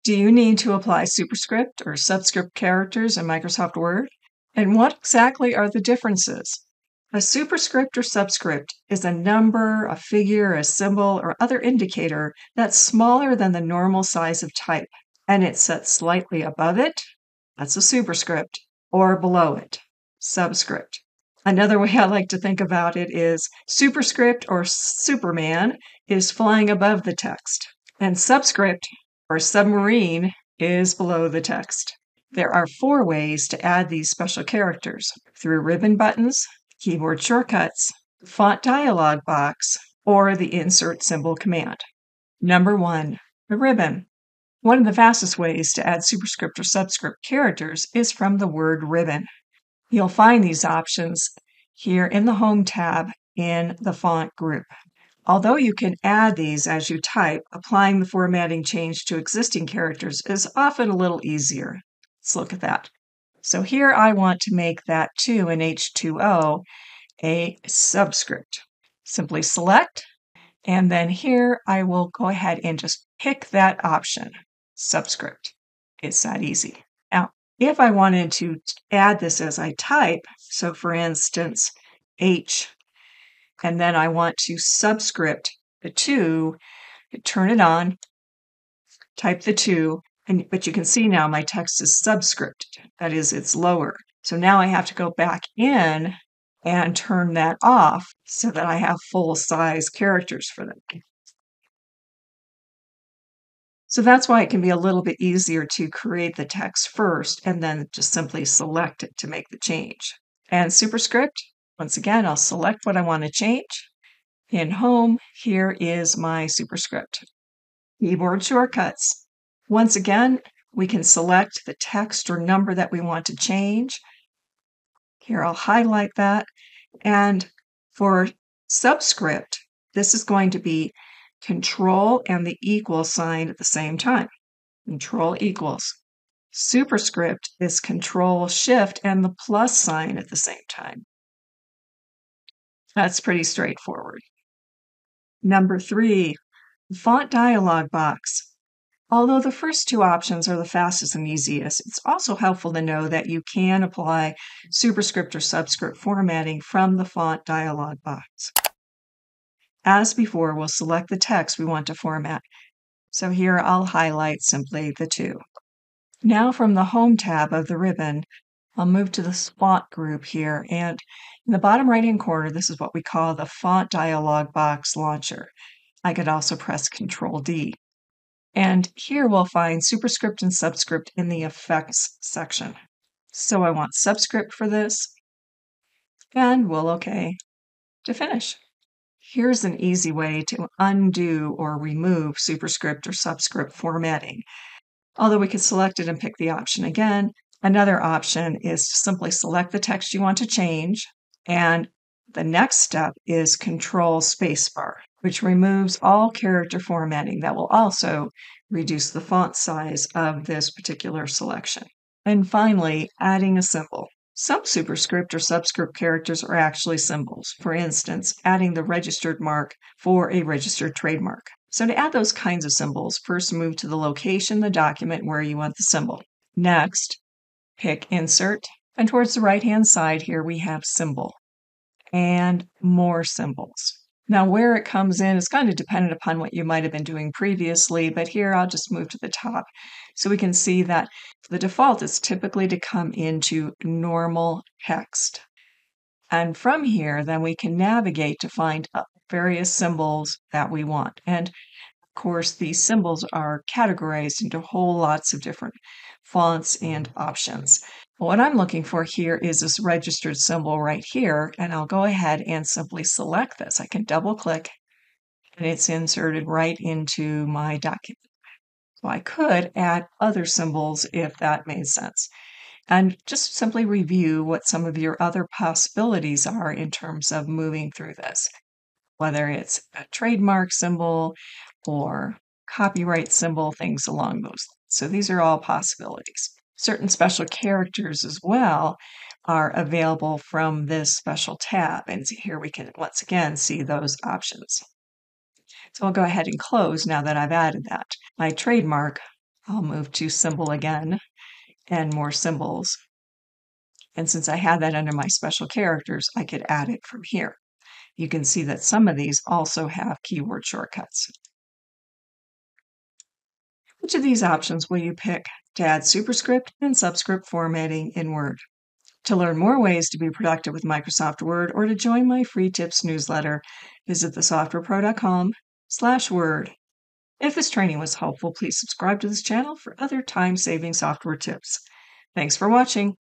Do you need to apply superscript or subscript characters in Microsoft Word? And what exactly are the differences? A superscript or subscript is a number, a figure, a symbol, or other indicator that's smaller than the normal size of type, and it's set slightly above it. That's a superscript, or below it, subscript. Another way I like to think about it is superscript or Superman is flying above the text, and subscript or submarine is below the text. There are 4 ways to add these special characters: through ribbon buttons, keyboard shortcuts, font dialog box, or the insert symbol command. Number 1, a ribbon. One of the fastest ways to add superscript or subscript characters is from the word ribbon. You'll find these options here in the Home tab in the font group. Although you can add these as you type, applying the formatting change to existing characters is often a little easier. Let's look at that. So here I want to make that 2 in H2O a subscript. Simply select, and then here I will go ahead and just pick that option, subscript. It's that easy. Now, if I wanted to add this as I type, so for instance, H, and then I want to subscript the 2, turn it on, type the 2, but you can see now my text is subscripted. That is, it's lower. So now I have to go back in and turn that off so that I have full-size characters for them. So that's why it can be a little bit easier to create the text first and then just simply select it to make the change. And superscript, once again, I'll select what I want to change. In Home, here is my superscript. Keyboard shortcuts. Once again, we can select the text or number that we want to change. Here, I'll highlight that. And for subscript, this is going to be Control and the equal sign at the same time. Control equals. Superscript is Control Shift and the plus sign at the same time. That's pretty straightforward. Number 3, font dialog box. Although the first 2 options are the fastest and easiest, it's also helpful to know that you can apply superscript or subscript formatting from the font dialog box. As before, we'll select the text we want to format. So here I'll highlight simply the 2. Now from the Home tab of the ribbon, I'll move to the font group here, and in the bottom right-hand corner, this is what we call the font dialog box launcher. I could also press Control-D. And here we'll find superscript and subscript in the effects section. So I want subscript for this, and we'll OK to finish. Here's an easy way to undo or remove superscript or subscript formatting. Although we could select it and pick the option again, another option is to simply select the text you want to change, and the next step is Control Spacebar, which removes all character formatting. That will also reduce the font size of this particular selection. And finally, adding a symbol. Some superscript or subscript characters are actually symbols. For instance, adding the registered mark for a registered trademark. So to add those kinds of symbols, first move to the location in the document where you want the symbol. Next, pick Insert, and towards the right-hand side here we have Symbol and More Symbols. Now where it comes in is kind of dependent upon what you might have been doing previously, but here I'll just move to the top so we can see that the default is typically to come into normal text. And from here, then we can navigate to find various symbols that we want. And of course, these symbols are categorized into whole lots of different fonts and options. What I'm looking for here is this registered symbol right here, and I'll go ahead and simply select this. I can double click, and it's inserted right into my document. So I could add other symbols if that made sense. And just simply review what some of your other possibilities are in terms of moving through this, whether it's a trademark symbol or copyright symbol, things along those lines. So these are all possibilities. Certain special characters as well are available from this special tab. And here we can once again see those options. So I'll go ahead and close now that I've added that. My trademark I'll move to symbol again and more symbols. And since I had that under my special characters, I could add it from here. You can see that some of these also have keyword shortcuts. Which of these options will you pick to add superscript and subscript formatting in Word? To learn more ways to be productive with Microsoft Word or to join my free tips newsletter, visit thesoftwarepro.com/word. If this training was helpful, please subscribe to this channel for other time-saving software tips. Thanks for watching.